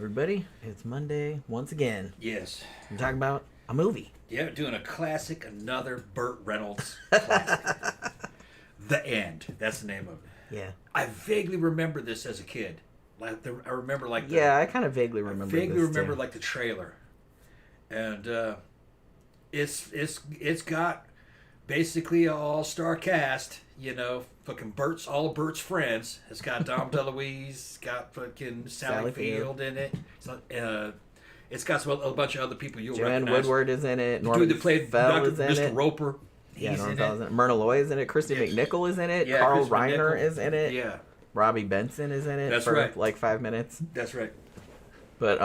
everybody. It's Monday once again. Yes. We're talking about a movie. Yeah, doing a classic, another Burt Reynolds classic. The End. That's the name of it. Yeah. I vaguely remember this as a kid. I remember I kind of vaguely remember. Like the trailer, and it's got basically an all-star cast. You know, fucking all of Burt's friends. It's got DeLuise. It's got fucking Sally Field in it. It's got a bunch of other people you'll Joanne recognize. Woodward is in it. The dude that played Fell is in Mr. it. Roper. Yeah, Norman Fell is in it. Myrna Loy is in it. Christy McNichol is in it. Yeah, Carl Christy Reiner McNichol. is in it. Yeah. Robbie Benson is in it. That's for right. like 5 minutes. That's right. But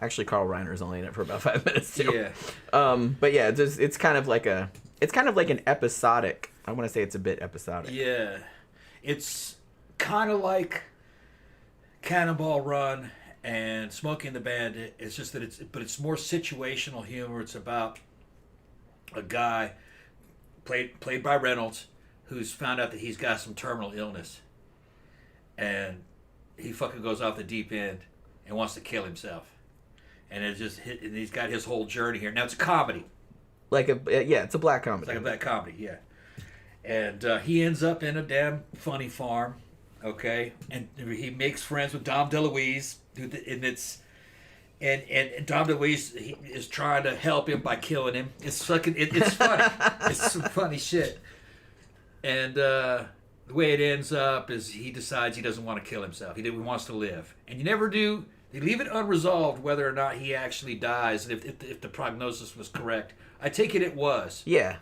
actually Carl Reiner's only in it for about 5 minutes too. Yeah. But yeah, it's kind of like an episodic. I want to say it's a bit episodic. Yeah. It's kind of like Cannonball Run and Smokey and the Bandit. It's just that it's more situational humor. It's about a guy played by Reynolds who's found out that he's got some terminal illness, and he fucking goes off the deep end and wants to kill himself, and and he's got his whole journey here. Now it's a comedy. It's a black comedy. It's like a black comedy, yeah. And he ends up in a damn funny farm, okay? And he makes friends with Dom DeLuise, and Dom DeLuise is trying to help him by killing him. It's fucking, it's funny. It's some funny shit. And the way it ends up is he decides he doesn't want to kill himself. He wants to live. And you never do. They leave it unresolved whether or not he actually dies, and if the prognosis was correct. I take it was. Yeah.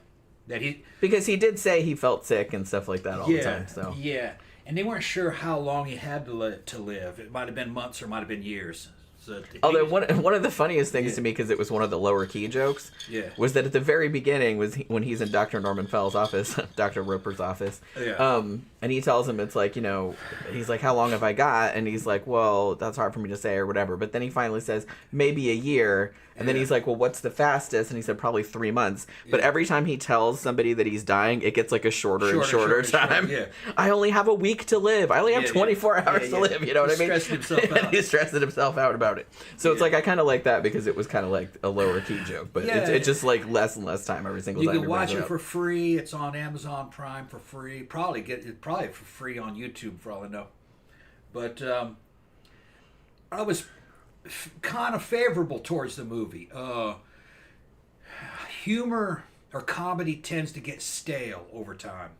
Because he did say he felt sick and stuff like that all the time. So yeah, and they weren't sure how long he had to live. It might have been months or might have been years. So although one of the funnious things to me, because it was one of the lower key jokes, was that at the very beginning was when he's in Dr. Norman Fell's office, Dr. Roper's office, and he tells him, it's like, you know, he's like, how long have I got? And he's like, well, that's hard for me to say or whatever. But then he finally says, maybe a year. And then he's like, well, what's the fastest? And he said, probably 3 months. But every time he tells somebody that he's dying, it gets like a shorter and shorter time. I only have a week to live. I only have 24 hours to live. You know what I mean? He's stressing himself out. He's stressing himself out about it. So it's like, I kind of like that because it was kind of like a lower key joke. But it's just like less and less time every single time. You can watch it for free. It's on Amazon Prime for free. Probably for free on YouTube for all I know. But I was kind of favorable towards the movie. Humor or comedy tends to get stale over time.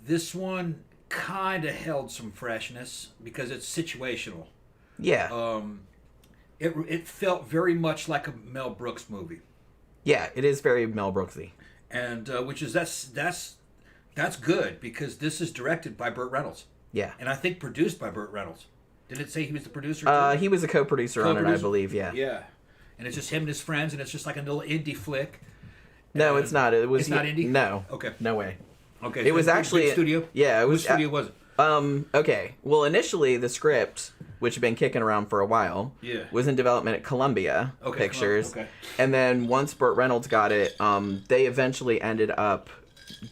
This one kind of held some freshness because it's situational. Yeah. It felt very much like a Mel Brooks movie. Yeah, it is very Mel Brooksy. And which is that's good because this is directed by Burt Reynolds. Yeah. And I think produced by Burt Reynolds. Did it say he was the producer? He was a co-producer on it, I believe, yeah. Yeah. And it's just him and his friends, and it's just like a little indie flick. No, it's not. It's not indie? No. Okay. No way. Okay. It was actually... Big studio? Yeah, it was... Which studio was it? Okay. Well, initially, the script, which had been kicking around for a while, was in development at Columbia Pictures. Okay. And then once Burt Reynolds got it, they eventually ended up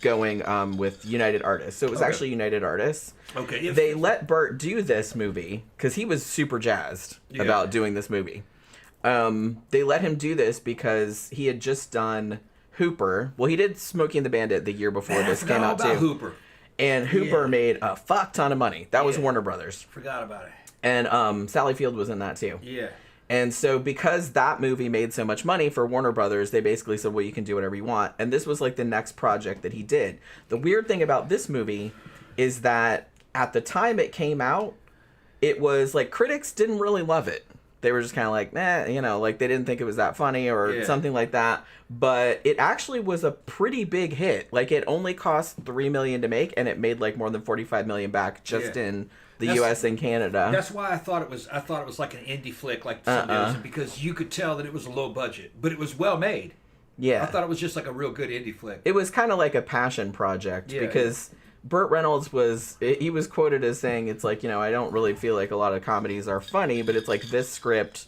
going with United Artists. So it was actually United Artists. Okay. They let Burt do this movie because he was super jazzed about doing this movie. They let him do this because he had just done Hooper. Well, he did Smokey and the Bandit the year before this came out too. Hooper. And Hooper made a fuck ton of money. That was Warner Brothers. Forgot about it. And Sally Field was in that too. Yeah. And so because that movie made so much money for Warner Brothers, they basically said, well, you can do whatever you want. And this was like the next project that he did. The weird thing about this movie is that at the time it came out, it was like critics didn't really love it. They were just kind of like, you know, like they didn't think it was that funny or something like that. But it actually was a pretty big hit. Like it only cost $3 million to make, and it made like more than $45 million back just in the U.S. and Canada. That's why I thought it was like an indie flick, like some others, because you could tell that it was a low budget, but it was well made. Yeah, I thought it was just like a real good indie flick. It was kind of like a passion project because Burt Reynolds was quoted as saying, it's like, you know, I don't really feel like a lot of comedies are funny, but it's like this script,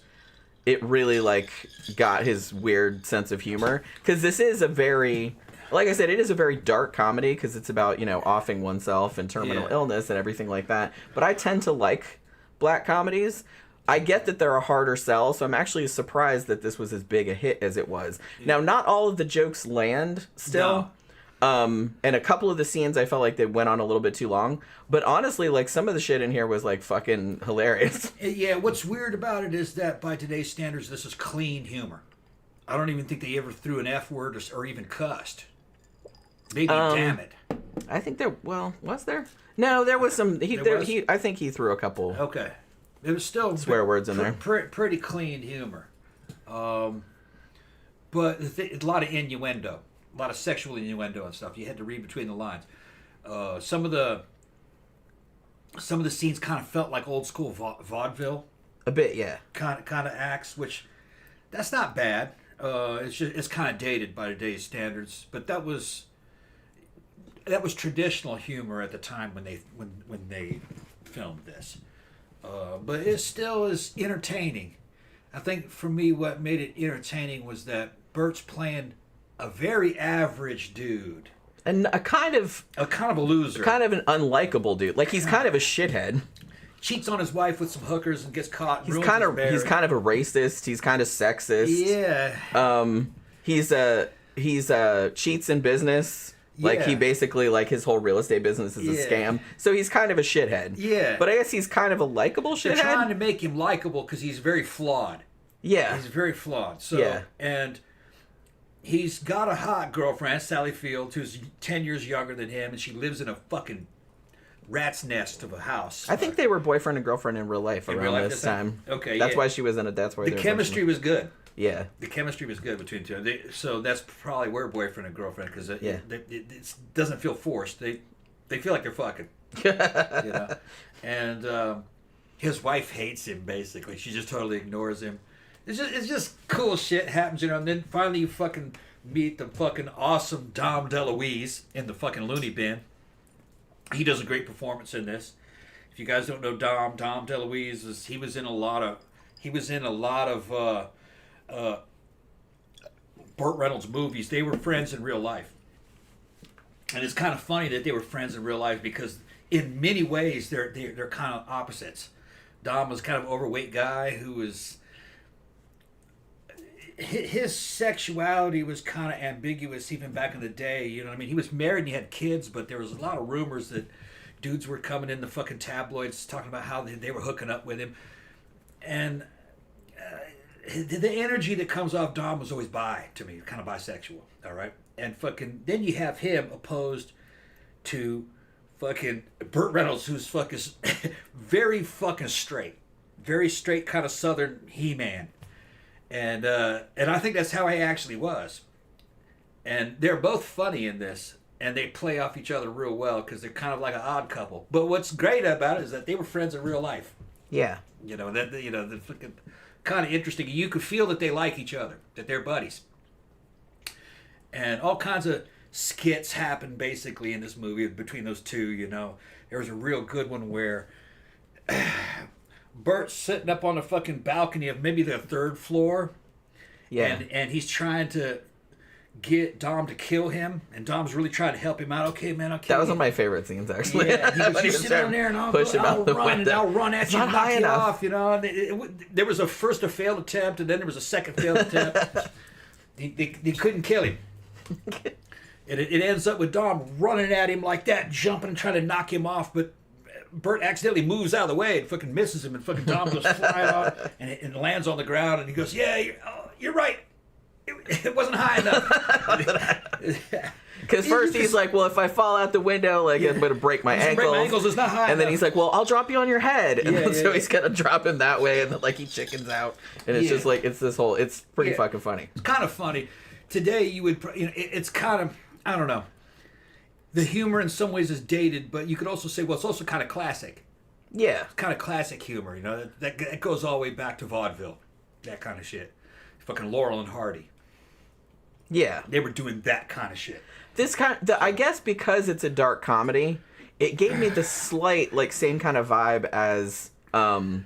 it really like got his weird sense of humor, because this is a very, like I said, it is a very dark comedy because it's about, you know, offing oneself and terminal illness and everything like that. But I tend to like black comedies. I get that they're a harder sell, so I'm actually surprised that this was as big a hit as it was. Now, not all of the jokes land still. No. And a couple of the scenes I felt like they went on a little bit too long. But honestly, like, some of the shit in here was, like, fucking hilarious. Yeah, what's weird about it is that by today's standards, this is clean humor. I don't even think they ever threw an F word or even cussed. Maybe damn it. I think there, well, was there? No, there was some, I think he threw a couple. Okay. It was still swear words in there. Pretty clean humor. But a lot of innuendo. A lot of sexual innuendo and stuff. You had to read between the lines. Some of the scenes kind of felt like old school vaudeville. A bit, yeah. Kind of acts, which that's not bad. It's kind of dated by today's standards, but that was traditional humor at the time when they filmed this. But it still is entertaining. I think for me, what made it entertaining was that Burt's playing a very average dude. And a kind of a loser. Kind of an unlikable dude. Like, he's kind of a shithead. Cheats on his wife with some hookers and gets caught. He's kind of a racist. He's kind of sexist. Yeah. He's cheats in business. Yeah. Like, he basically, like, his whole real estate business is a scam. So he's kind of a shithead. Yeah. But I guess he's kind of a likable shithead. They're trying to make him likable because he's very flawed. Yeah. He's very flawed. So, and he's got a hot girlfriend, Sally Fields, who's 10 years younger than him, and she lives in a fucking rat's nest of a house. I think they were boyfriend and girlfriend in real life around this time. Okay, that's why she was in it. That's why the chemistry was good. Yeah, the chemistry was good between the two. So that's probably where boyfriend and girlfriend, because it doesn't feel forced. They feel like they're fucking. You know, and his wife hates him. Basically, she just totally ignores him. It's just cool shit happens, you know. And then finally, you fucking meet the fucking awesome Dom DeLuise in the fucking loony bin. He does a great performance in this. If you guys don't know Dom DeLuise, he was in a lot of Burt Reynolds movies. They were friends in real life. And it's kind of funny that they were friends in real life because in many ways they're kind of opposites. Dom was kind of an overweight guy who was... His sexuality was kind of ambiguous even back in the day. You know what I mean? He was married and he had kids, but there was a lot of rumors that dudes were coming in the fucking tabloids talking about how they were hooking up with him. And the energy that comes off Dom was always to me, kind of bisexual, all right? And fucking, then you have him opposed to fucking Burt Reynolds, who's fucking very fucking straight. Very straight, kind of southern He-Man. And I think that's how he actually was. And they're both funny in this, and they play off each other real well because they're kind of like an odd couple. But what's great about it is that they were friends in real life. Yeah. You know, the fucking kind of interesting. You could feel that they like each other, that they're buddies. And all kinds of skits happen basically in this movie between those two, you know. There was a real good one where Burt's sitting up on the fucking balcony of maybe the third floor. Yeah. And he's trying to get Dom to kill him, and Dom's really trying to help him out. Okay, man, okay. That was one of my favorite scenes, actually. Yeah, he was sit down there, and I'll run at you, knock you off, you know. And there was a failed attempt, and then there was a second failed attempt. They couldn't kill him. It ends up with Dom running at him like that, jumping and trying to knock him off, but Burt accidentally moves out of the way and fucking misses him, and fucking Dom goes flying off and lands on the ground, and he goes, "Yeah, you're right. It wasn't high enough." Because first he's like, well, if I fall out the window, like, I'm going to break my ankles. Break my ankles, it's not high enough. And then he's like, well, I'll drop you on your head. And so he's going to drop him that way, and then, like, he chickens out. And it's just like, it's pretty fucking funny. It's kind of funny. Today, you would, it's kind of, I don't know. The humor in some ways is dated, but you could also say, well, it's also kind of classic. Yeah. It's kind of classic humor, you know. That goes all the way back to vaudeville. That kind of shit. Fucking Laurel and Hardy. Yeah. They were doing that kind of shit. I guess because it's a dark comedy, it gave me the slight, like, same kind of vibe as, Harold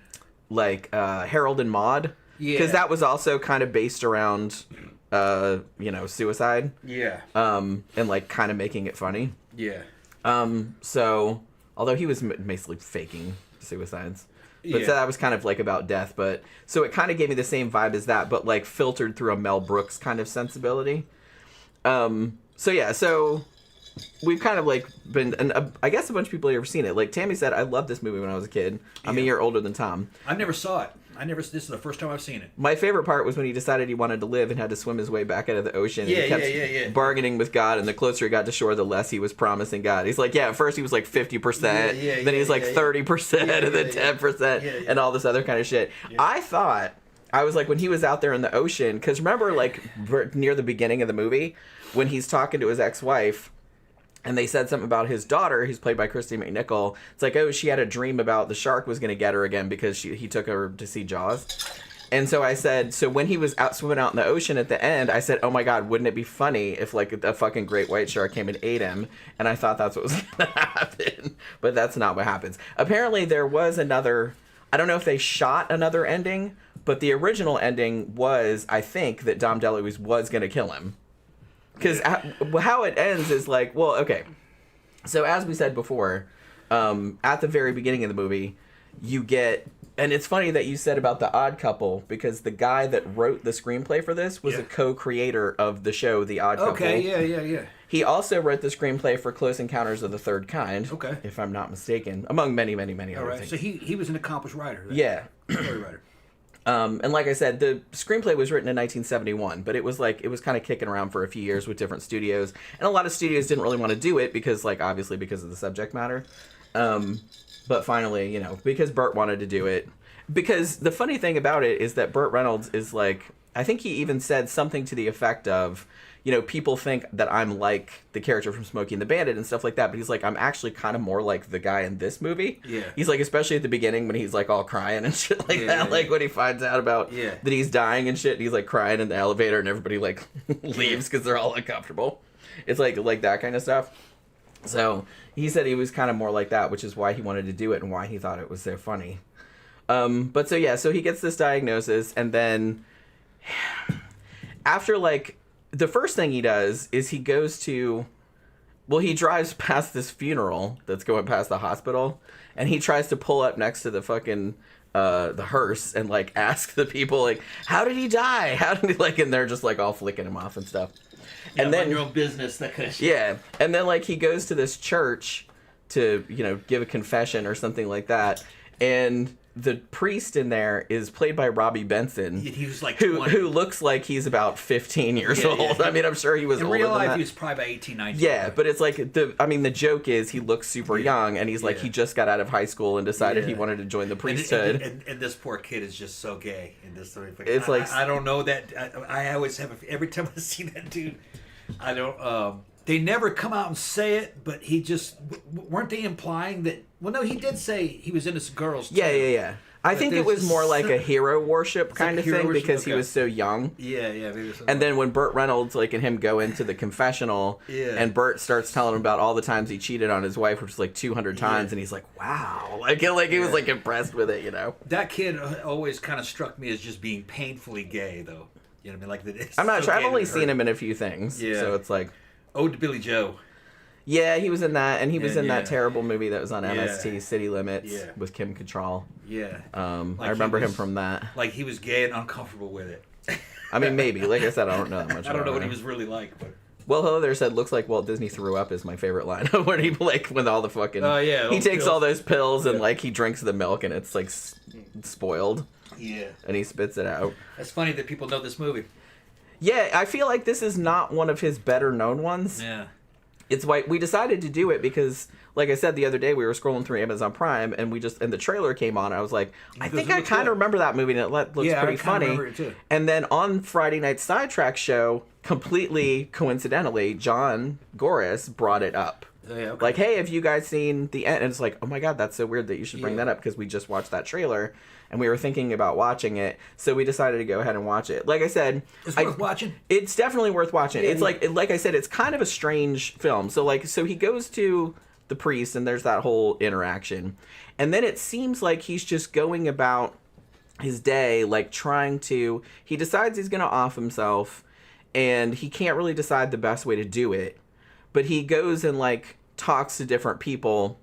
and Maude. Yeah. Because that was also kind of based around, suicide. Yeah. And, like, kind of making it funny. Yeah. So, although he was basically faking suicides. But so that was kind of like about death. But so it kind of gave me the same vibe as that, but like filtered through a Mel Brooks kind of sensibility. So we've kind of like been, and I guess a bunch of people have ever seen it. Like Tammy said, I loved this movie when I was a kid. I'm a year older than Tom. I never saw it. This is the first time I've seen it. My favorite part was when he decided he wanted to live and had to swim his way back out of the ocean. Yeah, and he kept bargaining with God, and the closer he got to shore, the less he was promising God. He's like, at first he was like 50%, then he's like 30%, and then 10%, and all this other kind of shit. Yeah. I was like, when he was out there in the ocean, because remember, like, near the beginning of the movie, when he's talking to his ex-wife, and they said something about his daughter, who's played by Christy McNichol. It's like, oh, she had a dream about the shark was going to get her again because he took her to see Jaws. And so I said, so when he was out swimming out in the ocean at the end, I said, oh my God, wouldn't it be funny if like a fucking great white shark came and ate him? And I thought that's what was going to happen. But that's not what happens. Apparently there was another, I don't know if they shot another ending, but the original ending was, I think, that Dom DeLuise was going to kill him. Because how it ends is like, well, okay. So as we said before, at the very beginning of the movie, you get, and it's funny that you said about The Odd Couple, because the guy that wrote the screenplay for this was a co-creator of the show The Odd Couple. Okay, yeah. He also wrote the screenplay for Close Encounters of the Third Kind, if I'm not mistaken, among many, many, many other things. So he was an accomplished writer. Yeah. Story writer. And like I said, the screenplay was written in 1971, but it was kind of kicking around for a few years with different studios, and a lot of studios didn't really want to do it because, like, obviously because of the subject matter. But finally, because Burt wanted to do it, because the funny thing about it is that Burt Reynolds is like, I think he even said something to the effect of, people think that I'm like the character from Smokey and the Bandit and stuff like that, but he's like, I'm actually kind of more like the guy in this movie. Yeah. He's like, especially at the beginning when he's like all crying and shit like that, like when he finds out about that he's dying and shit, and he's like crying in the elevator and everybody like leaves because they're all uncomfortable. It's like that kind of stuff. So he said he was kind of more like that, which is why he wanted to do it and why he thought it was so funny. So he gets this diagnosis, and then after like, the first thing he does is he goes to, he drives past this funeral that's going past the hospital, and he tries to pull up next to the fucking, the hearse and, like, ask the people, like, how did he die? How did he, like, and they're just, like, all flicking him off and stuff. And then your own business, that kind of shit. Yeah. And then, like, he goes to this church to, give a confession or something like that, and the priest in there is played by Robbie Benson. He was like who looks like he's about 15 years old. I mean, I'm sure he was older than that. In real life, he was probably about 18, 19. Yeah, but it's like, the joke is he looks super young, and he's like, he just got out of high school and decided he wanted to join the priesthood. And this poor kid is just so gay in this story. It's I don't know that. I always have, every time I see that dude, I don't, they never come out and say it, but he just, weren't they implying that, well, no, he did say he was into girls, too. Yeah. I think it was more like a hero worship kind of thing because he was so young. Yeah, maybe. And then when Burt Reynolds, like, and him go into the confessional, and Burt starts telling him about all the times he cheated on his wife, which was like 200 times, and he's like, wow. Like he was like impressed with it, That kid always kind of struck me as just being painfully gay, though. You know what I mean? Like, I'm not sure. I've only seen him in a few things. Yeah. So it's like... Ode to Billy Joe. Yeah, he was in that, and he was in that terrible movie that was on MST, City Limits, with Kim Cattrall. Yeah. I remember him from that. Like, he was gay and uncomfortable with it. I mean, maybe. Like I said, I don't know that much. I don't know what he was really like, but... Well, Hello There said, looks like Walt Disney threw up is my favorite line. When he, like, with all the fucking... Oh, yeah. He takes all those pills, and, like, he drinks the milk, and it's, like, spoiled. Yeah. And he spits it out. That's funny that people know this movie. Yeah, I feel like this is not one of his better-known ones. Yeah. It's why we decided to do it because, like I said the other day, we were scrolling through Amazon Prime and and the trailer came on. And I was like, I think I kind of remember that movie and it looks pretty funny. Remember it too. And then on Friday Night Sidetrack show, completely coincidentally, John Goris brought it up. Yeah, okay. Like, hey, have you guys seen the end? And it's like, oh my God, that's so weird that you should bring that up because we just watched that trailer and we were thinking about watching it. So we decided to go ahead and watch it. Like I said, it's worth watching. It's definitely worth watching. It's like I said, it's kind of a strange film. So he goes to the priest and there's that whole interaction. And then it seems like he's just going about his day, like he decides he's going to off himself and he can't really decide the best way to do it. But he goes and, like, talks to different people,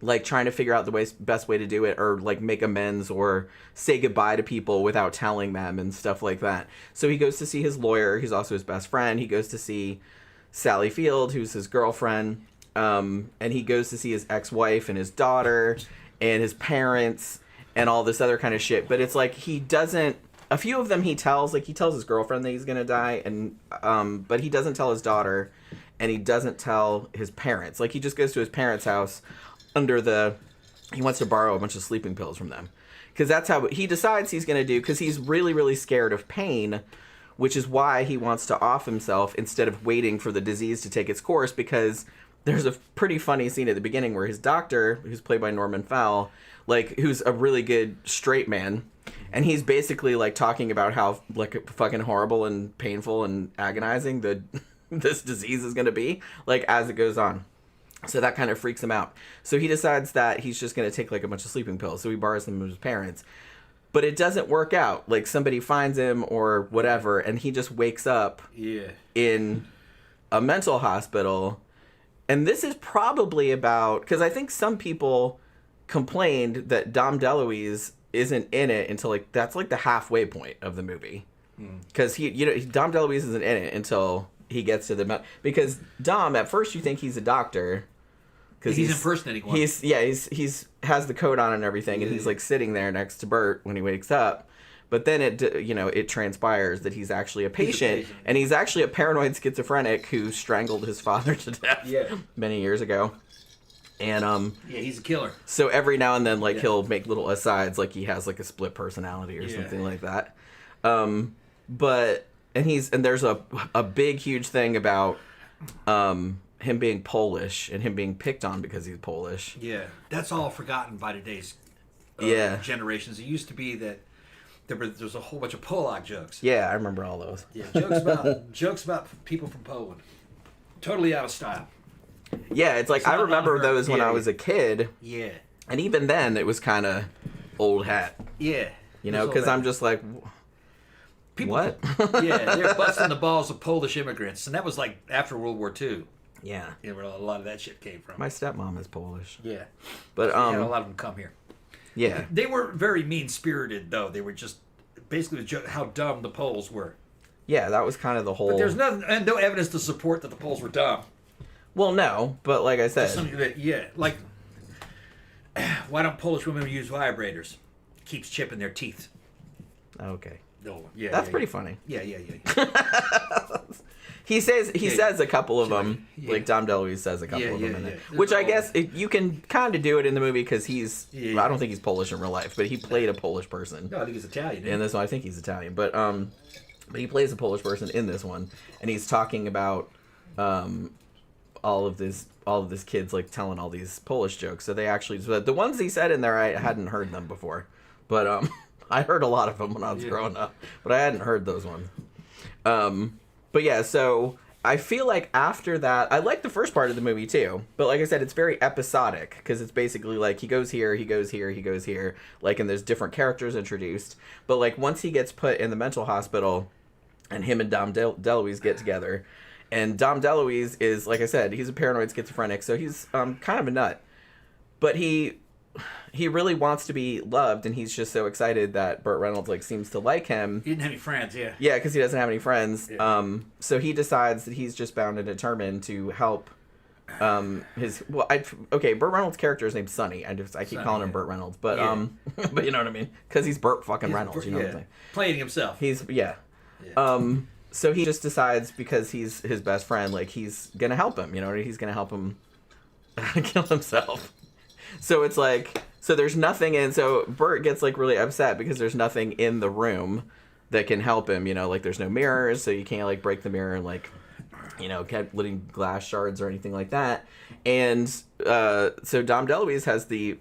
like trying to figure out the best way to do it, or like make amends or say goodbye to people without telling them and stuff like that. So he goes to see his lawyer, who's also his best friend. He goes to see Sally Field, who's his girlfriend, and he goes to see his ex-wife and his daughter and his parents and all this other kind of shit. But it's like he doesn't. A few of them he tells his girlfriend that he's gonna die, and but he doesn't tell his daughter, and he doesn't tell his parents. Like he just goes to his parents' house. He wants to borrow a bunch of sleeping pills from them. Because that's how he decides he's going to do, because he's really, really scared of pain, which is why he wants to off himself instead of waiting for the disease to take its course, because there's a pretty funny scene at the beginning where his doctor, who's played by Norman Fell, like, who's a really good straight man, and he's basically, like, talking about how, like, fucking horrible and painful and agonizing this disease is going to be, like, as it goes on. So that kind of freaks him out. So he decides that he's just going to take like a bunch of sleeping pills. So he borrows them from his parents. But it doesn't work out. Like somebody finds him or whatever, and he just wakes up in a mental hospital. And this is probably about, because I think some people complained that Dom DeLuise isn't in it until like, that's like the halfway point of the movie. Because Dom DeLuise isn't in it until he gets to because Dom, at first you think he's a doctor. Because he's impersonating one. He's has the coat on and everything, and he's like sitting there next to Burt when he wakes up. But then it transpires that he's actually a patient, and he's actually a paranoid schizophrenic who strangled his father to death many years ago. And he's a killer. So every now and then, like he'll make little asides, like he has like a split personality or something like that. But there's a big huge thing about him being Polish and him being picked on because he's Polish. Yeah, that's all forgotten by today's generations. It used to be that there's a whole bunch of Polak jokes. Yeah, I remember all those. Yeah, jokes about people from Poland. Totally out of style. Yeah, it's like I remember those when I was a kid. Yeah. And even then, it was kind of old hat. Yeah. You know, because I'm just like, what? They're busting the balls of Polish immigrants, and that was like after World War II. Yeah, where a lot of that shit came from. My stepmom is Polish. Yeah, but had a lot of them come here. Yeah, they weren't very mean spirited though. They were just basically how dumb the Poles were. Yeah, that was kind of the whole. But there's no evidence to support that the Poles were dumb. Well, no, but like I said, like why don't Polish women use vibrators? Keeps chipping their teeth. Okay. No, that's pretty funny. Yeah. He says a couple of them, like Dom DeLuise says a couple of them in it. Which I guess you can kind of do it in the movie because I don't think he's Polish in real life, but he played a Polish person. No, I think he's Italian. In this one, I think he's Italian, but he plays a Polish person in this one, and he's talking about all of this kids like telling all these Polish jokes. So they actually, the ones he said in there, I hadn't heard them before, but I heard a lot of them when I was growing up, but I hadn't heard those ones. But yeah, so I feel like after that, I like the first part of the movie too. But like I said, it's very episodic because it's basically like he goes here, he goes here, he goes here. Like, and there's different characters introduced. But like once he gets put in the mental hospital and him and Dom DeLuise get together. And Dom DeLuise is, like I said, he's a paranoid schizophrenic. So he's kind of a nut. But he really wants to be loved, and he's just so excited that Burt Reynolds like seems to like him. He didn't have any friends, yeah. Yeah, because he doesn't have any friends. Yeah. So he decides that he's just bound and determined to help Burt Reynolds' character is named Sonny. I keep calling him Burt Reynolds, but but you know what I mean? Because he's Burt fucking Reynolds, you know what I'm saying? Playing himself. So he just decides because he's his best friend, like he's gonna help him. You know, he's gonna help him kill himself. So it's like, so there's nothing in, so Burt gets like really upset because there's nothing in the room that can help him, you know, like there's no mirrors, so you can't like break the mirror and like, you know, kept little glass shards or anything like that. And so Dom DeLuise has the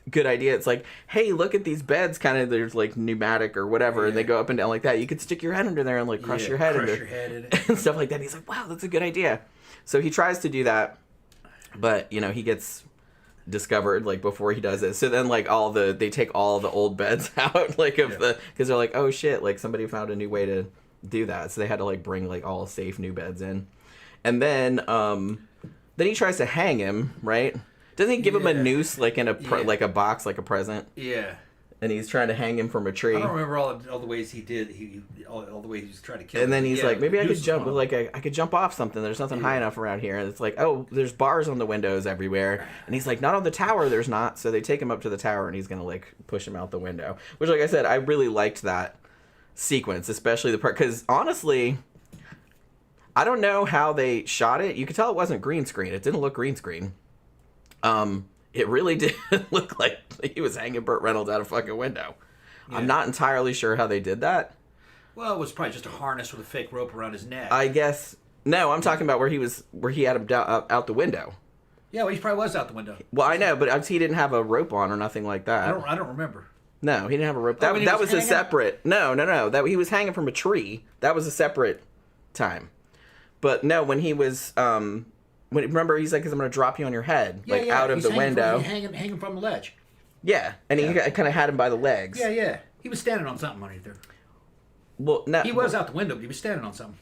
good idea. It's like, hey, look at these beds, kind of, there's like pneumatic or whatever, and they go up and down like that. You could stick your head under there and like crush your head in it and stuff like that. And he's like, wow, that's a good idea. So he tries to do that, but you know, he gets discovered like before he does it. So then like they take all the old beds out like because they're like, oh shit, like somebody found a new way to do that. So they had to like bring like all safe new beds in. And then he tries to hang him, right? Doesn't he give him a noose, like in a like a box, like a present? Yeah. And he's trying to hang him from a tree. I don't remember all the ways he did. All the ways he was trying to kill him. And then he's like, maybe I could jump. Like I could jump off something. There's nothing high enough around here. And it's like, oh, there's bars on the windows everywhere. And he's like, not on the tower. There's not. So they take him up to the tower, and he's gonna like push him out the window. Which, like I said, I really liked that sequence, especially the part because honestly, I don't know how they shot it. You could tell it wasn't green screen. It didn't look green screen. It really did look like he was hanging Burt Reynolds out a fucking window. Yeah. I'm not entirely sure how they did that. Well, it was probably just a harness with a fake rope around his neck. I guess. No, I'm talking about where he had him out the window. Yeah, well, he probably was out the window. Well, I know, but he didn't have a rope on or nothing like that. I don't remember. No, he didn't have a rope. That was a separate. No. That he was hanging from a tree. That was a separate time. But no, when he was remember, he's like, "Cause I'm gonna drop you on your head, out of the window." Hanging from the ledge. Yeah, and he kind of had him by the legs. Yeah. He was standing on something underneath there. Well, no, he was out the window, but he was standing on something.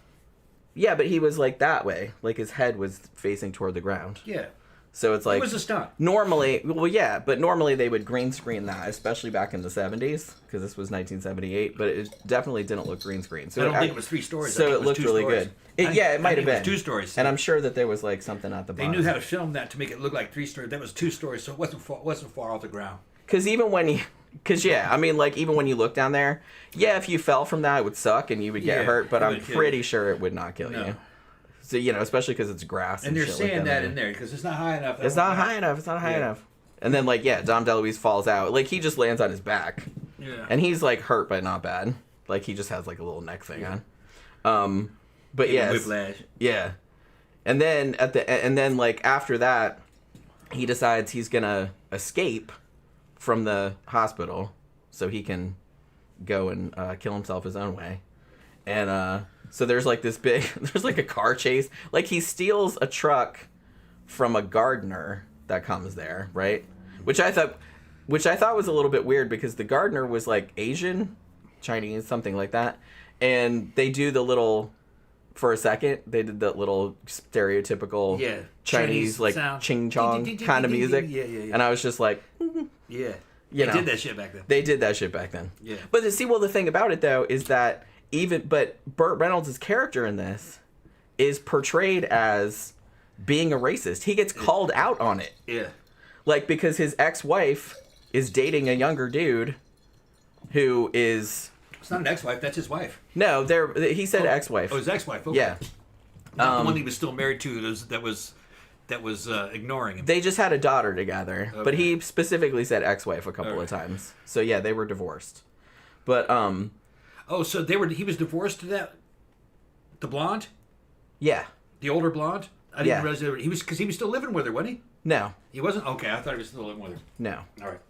Yeah, but he was like that way, like his head was facing toward the ground. Yeah. So it's like... It was a stunt. Normally, well, yeah, but normally they would green screen that, especially back in the 70s, because this was 1978, but it definitely didn't look green screen. So I don't think it was 3 stories. So it looked really good. It might have been. It was 2 stories. And I'm sure that there was like something at the bottom. They knew how to film that to make it look like 3 stories. That was 2 stories, so it wasn't far off the ground. Because even when you... Because, yeah, I mean, like, even when you look down there, yeah, if you fell from that, it would suck and you would get hurt, but I'm pretty sure it would not kill you. So, especially because it's grass. And they're saying that in there because it's not high enough. It's not high enough. And then, like, Dom DeLuise falls out. Like, he just lands on his back. Yeah. And he's, like, hurt, but not bad. Like, he just has, like, a little neck thing on. But, yeah. Whiplash. Yeah. And then, like, after that, he decides he's going to escape from the hospital so he can go and kill himself his own way. And so there's like there's like a car chase. Like he steals a truck from a gardener that comes there, right? Which I thought was a little bit weird because the gardener was like Asian, Chinese, something like that. And they do the little, for a second, they did the little stereotypical Chinese like ching chong kind of music. Yeah. And I was just like, yeah. They did that shit back then. Yeah. But the thing about it though is that Burt Reynolds' character in this is portrayed as being a racist. He gets called out on it. Yeah. Like because his ex-wife is dating a younger dude who is... It's not an ex-wife, that's his wife. No, he said ex-wife. Oh, his ex-wife, okay. Yeah. Not the one he was still married to that was ignoring him. They just had a daughter together, but he specifically said ex-wife a couple of times. So yeah, they were divorced. But so he was divorced to the blonde? Yeah. The older blonde? I didn't realize he was still living with her, wasn't he? No. He wasn't? Okay, I thought he was still living with her. No. All right.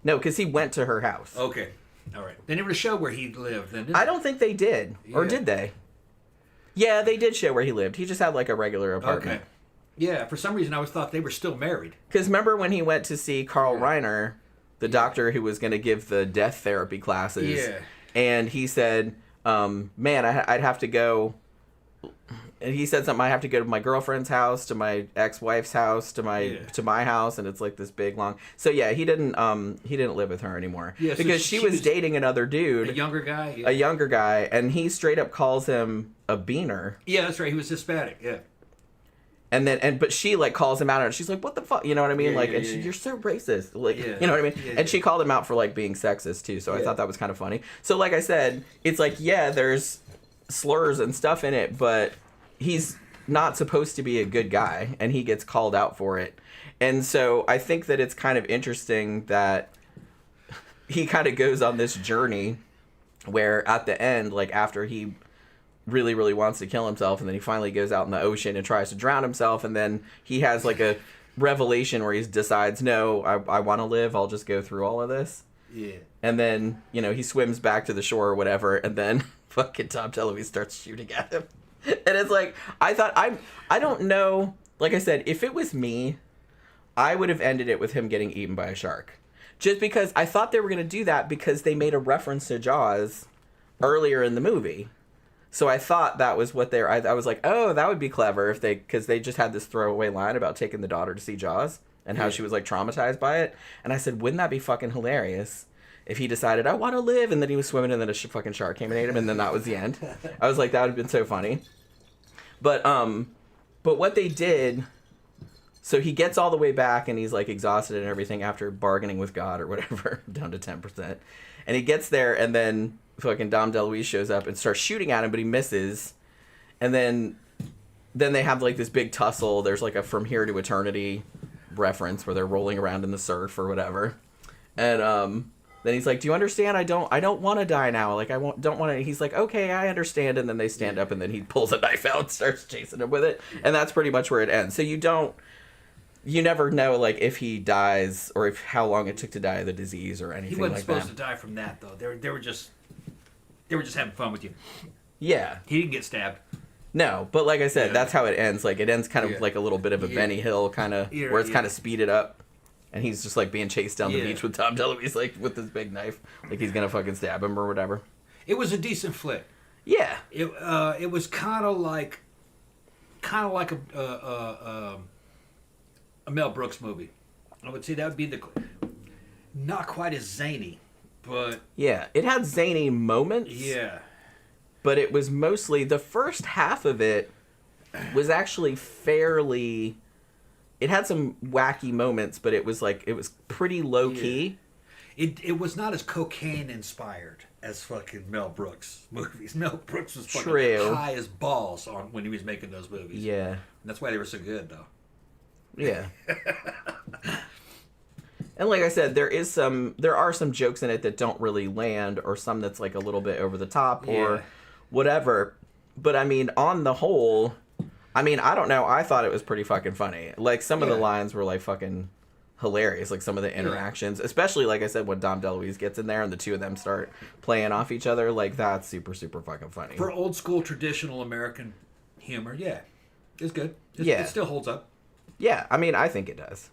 No, because he went to her house. Okay. All right. They never showed where he lived then, did I don't think they did. Yeah. Or did they? Yeah, they did show where he lived. He just had like a regular apartment. Okay. Yeah, for some reason I always thought they were still married. Because remember when he went to see Carl Reiner, the doctor who was going to give the death therapy classes? Yeah. And he said, man, I'd have to go... And he said something, I have to go to my girlfriend's house, to my ex-wife's house, to my house, and it's like this big long... So yeah, he didn't live with her anymore. Yeah, because so she was dating another dude. A younger guy? Yeah. A younger guy, and he straight up calls him a beaner. Yeah, that's right, he was Hispanic, yeah. But she like calls him out and she's like, what the fuck? You know what I mean? You're so racist. Like, you know what I mean? Yeah, and she called him out for like being sexist too. So I thought that was kind of funny. So like I said, it's like, there's slurs and stuff in it, but he's not supposed to be a good guy and he gets called out for it. And so I think that it's kind of interesting that he kind of goes on this journey where at the end, like after he really, really wants to kill himself, and then he finally goes out in the ocean and tries to drown himself, and then he has like a revelation where he decides, no, I want to live, I'll just go through all of this. Yeah. And then, he swims back to the shore or whatever, and then fucking Dom DeLuise starts shooting at him. And it's like, I don't know, like I said, if it was me, I would have ended it with him getting eaten by a shark. Just because I thought they were going to do that because they made a reference to Jaws earlier in the movie. So I thought that was what I was like, oh, that would be clever if because they just had this throwaway line about taking the daughter to see Jaws. and how she was, like, traumatized by it. And I said, wouldn't that be fucking hilarious if he decided, I want to live, and then he was swimming, and then a fucking shark came and ate him, and then that was the end. I was like, that would have been so funny. But what they did... So he gets all the way back, and he's, like, exhausted and everything after bargaining with God or whatever, down to 10%. And he gets there, and then fucking Dom DeLuise shows up and starts shooting at him, but he misses. And then they have, like, this big tussle. There's, like, a From Here to Eternity reference where they're rolling around in the surf or whatever. And then he's like, do you understand? I don't want to die now. Like, don't want to. He's like, okay, I understand. And then they stand up, and then he pulls a knife out and starts chasing him with it. And that's pretty much where it ends. So you never know, like, if he dies or if how long it took to die of the disease or anything like that. He wasn't supposed to die from that, though. They were just having fun with you. Yeah. He didn't get stabbed. No, but like I said, that's how it ends. Like, it ends kind of like a little bit of a Benny Hill kind of, where it's kind of speeded up. And he's just, like, being chased down the beach with Tom DeLuise, like, with this big knife. Like, he's going to fucking stab him or whatever. It was a decent flick. Yeah. It was kind of like a Mel Brooks movie. I would say that would be not quite as zany, but... Yeah, it had zany moments. Yeah. But it was mostly... The first half of it was actually fairly... It had some wacky moments, but it was pretty low-key. It was not as cocaine-inspired as fucking Mel Brooks movies. Mel Brooks was fucking high as balls when he was making those movies. Yeah. And that's why they were so good, though. Yeah. And like I said, there are some jokes in it that don't really land, or some that's like a little bit over the top or whatever. But I mean, on the whole, I mean, I don't know. I thought it was pretty fucking funny. Like, some of the lines were like fucking hilarious. Like, some of the interactions, especially like I said, when Dom DeLuise gets in there and the two of them start playing off each other. Like, that's super, super fucking funny. For old school traditional American humor, it's good. It still holds up. Yeah, I mean, I think it does.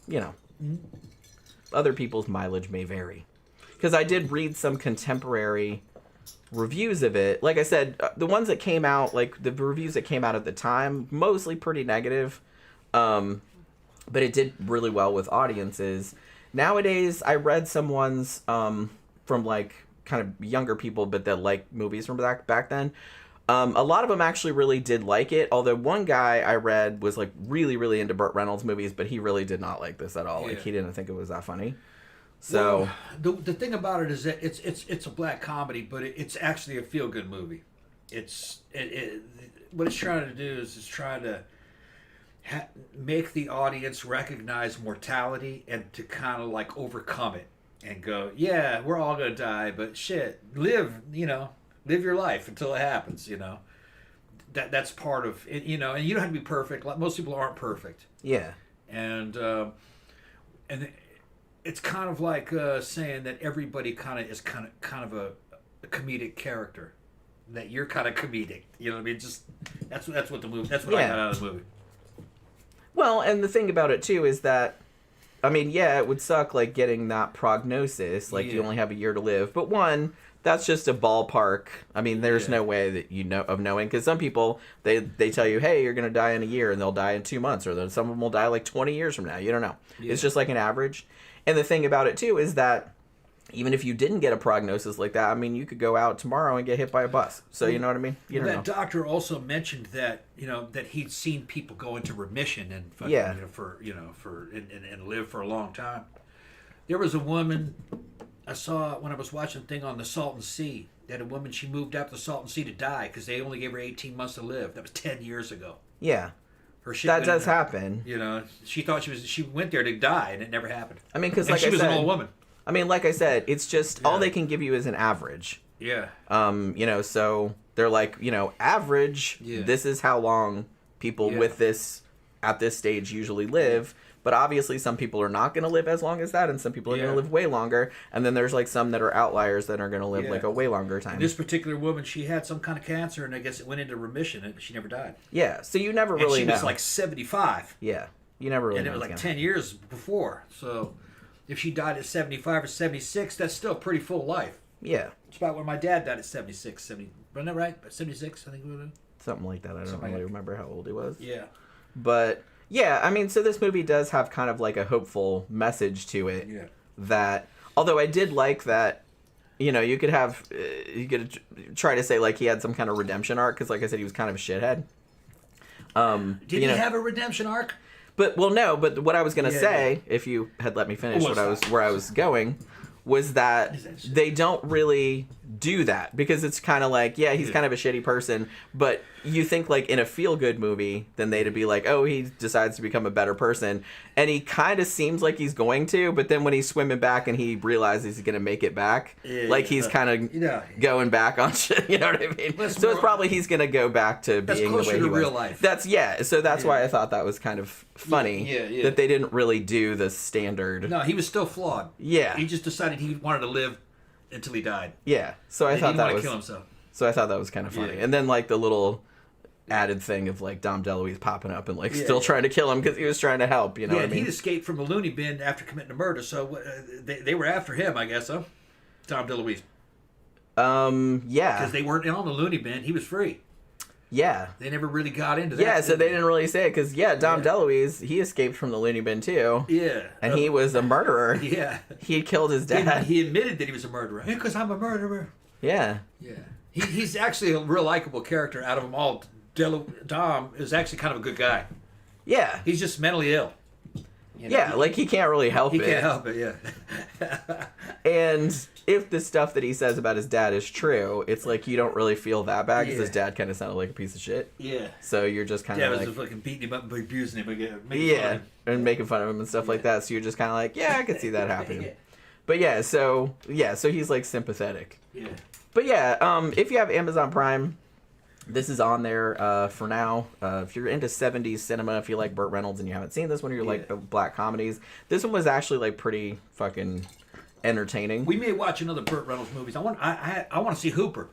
You know, other people's mileage may vary. Because I did read some contemporary reviews of it. Like I said, the ones that came out, like the reviews that came out at the time, mostly pretty negative. But it did really well with audiences. Nowadays, I read some ones from like kind of younger people, but that like movies from back then. A lot of them actually really did like it, although one guy I read was like really, really into Burt Reynolds movies, but he really did not like this at all. Like, he didn't think it was that funny. So the thing about it is that it's a black comedy, but it's actually a feel good movie. What it's trying to do is it's trying to make the audience recognize mortality and to kind of like overcome it and go, yeah, we're all gonna die, but shit, live your life until it happens, That's part of it, and you don't have to be perfect. Like, most people aren't perfect. Yeah. And it's kind of like saying that everybody is kind of a comedic character. That you're kind of comedic. You know what I mean? Just that's what the movie. That's what I got out of the movie. Well, and the thing about it too is that, I mean, it would suck like getting that prognosis, like you only have a year to live. But one, that's just a ballpark. I mean, there's no way that you know of knowing, because some people they tell you, hey, you're gonna die in a year, and they'll die in 2 months, or some of them will die like 20 years from now. You don't know. Yeah. It's just like an average. And the thing about it too is that even if you didn't get a prognosis like that, I mean, you could go out tomorrow and get hit by a bus. So you know what I mean? You don't know. Doctor also mentioned that that he'd seen people go into remission and and live for a long time. There was a woman I saw when I was watching a thing on the Salton Sea. That a woman, she moved out to the Salton Sea to die because they only gave her 18 months to live. That was 10 years ago. Yeah. That does happen. She thought she went there to die, and it never happened. I mean, because she was an old woman. I mean, like I said, it's just all they can give you is an average. Yeah. So they're like, average. Yeah. This is how long people with this at this stage usually live. But obviously, some people are not going to live as long as that, and some people are going to live way longer. And then there's like some that are outliers that are going to live like a way longer time. And this particular woman, she had some kind of cancer, and I guess it went into remission, and she never died. Yeah, so you never really know. And she was like 75. Yeah, you never really know. And it was like 10 years before. So if she died at 75 or 76, that's still a pretty full life. Yeah. It's about when my dad died at 76, 70. Wasn't that right? 76, I think we were. Something like that. I don't really remember how old he was. Yeah. But Yeah, I mean, so this movie does have kind of like a hopeful message to it. Yeah. That, although I did like that, you know, you could try to say like he had some kind of redemption arc, because like I said, he was kind of a shithead. Did he have a redemption arc? But what I was gonna say, if you had let me finish where I was going, was that they don't really do that, because it's kind of like, yeah, he's kind of a shitty person, but you think like in a feel-good movie, then they'd be like, oh, he decides to become a better person, and he kind of seems like he's going to, but then when he's swimming back and he realizes he's gonna make it back, he's kind of going back on shit, you know what I mean? So it's probably he's gonna go back to being the way he was. Real life. That's why I thought that was kind of funny that they didn't really do the standard. No, he was still flawed. Yeah, he just decided he wanted to live until he died. Yeah, so I thought that was. Kill himself. So I thought that was kind of funny, and then like the little added thing of like Dom DeLuise popping up and like still trying to kill him because he was trying to help. You know, what I mean? He escaped from a loony bin after committing a murder, so they were after him, I guess. Huh? Dom DeLuise. Yeah, because they weren't on the loony bin. He was free. Yeah. They never really got into that. Yeah, so they didn't really say it, because, Dom DeLuise, he escaped from the loony bin, too. Yeah. And he was a murderer. Yeah. He killed his dad. He admitted that he was a murderer. Because I'm a murderer. Yeah. Yeah. He's actually a real likable character out of them all. Dom is actually kind of a good guy. Yeah. He's just mentally ill. You know, like he can't really help it. He can't help it, yeah. And if the stuff that he says about his dad is true, it's like you don't really feel that bad, because his dad kind of sounded like a piece of shit. Yeah. So you're just kind of like... was fucking beating him up and abusing him again. And making fun of him and stuff like that. So you're just kind of like, I could see that happening. But so he's like sympathetic. Yeah. But if you have Amazon Prime, this is on there for now. If you're into 70s cinema, if you like Burt Reynolds and you haven't seen this one, or you like the black comedies, this one was actually like pretty fucking entertaining. We may watch another Burt Reynolds movies. I want to see Hooper.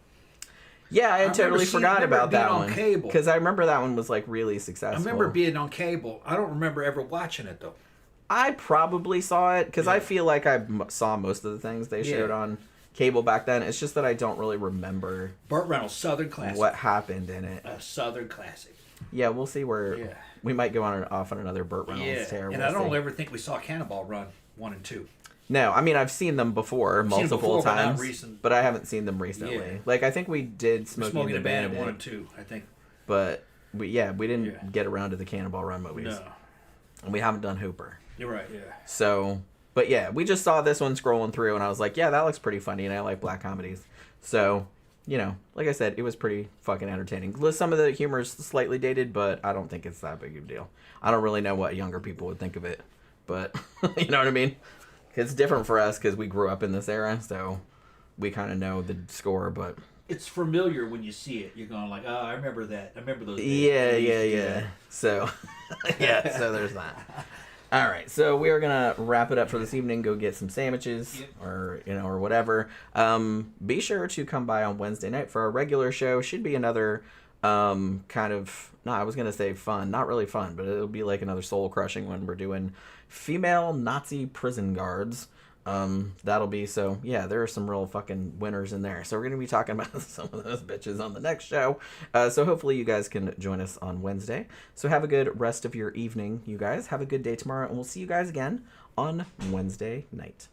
Yeah, I totally forgot about that one. Because I remember that one was like really successful. I remember being on cable. I don't remember ever watching it though. I probably saw it because I feel like I saw most of the things they showed on cable back then. It's just that I don't really remember Burt Reynolds, Southern classic. What happened in it? A Southern classic. Yeah, we'll see where we might go off on another Burt Reynolds tear. And I don't ever think we saw Cannonball Run 1 and 2. No, I mean I've seen them before multiple times, but I haven't seen them recently. Yeah. Like I think we did Smoking the Bandit 1 and 2, I think. But we didn't get around to the Cannonball Run movies. No. And we haven't done Hooper. You're right, yeah. So, but we just saw this one scrolling through, and I was like, that looks pretty funny, and I like black comedies. So, like I said, it was pretty fucking entertaining. Some of the humor is slightly dated, but I don't think it's that big of a deal. I don't really know what younger people would think of it, but you know what I mean? It's different for us because we grew up in this era, so we kind of know the score, but... It's familiar when you see it. You're going like, oh, I remember that. I remember those days. Yeah. So, so there's that. All right, so we are gonna wrap it up for this evening. Go get some sandwiches, or whatever. Be sure to come by on Wednesday night for our regular show. Should be another kind of I was gonna say fun, not really fun, but it'll be like another soul crushing one. We're doing female Nazi prison guards. That'll be there are some real fucking winners in there. So we're gonna be talking about some of those bitches on the next show. So hopefully you guys can join us on Wednesday. So have a good rest of your evening, you guys. Have a good day tomorrow, and we'll see you guys again on Wednesday night.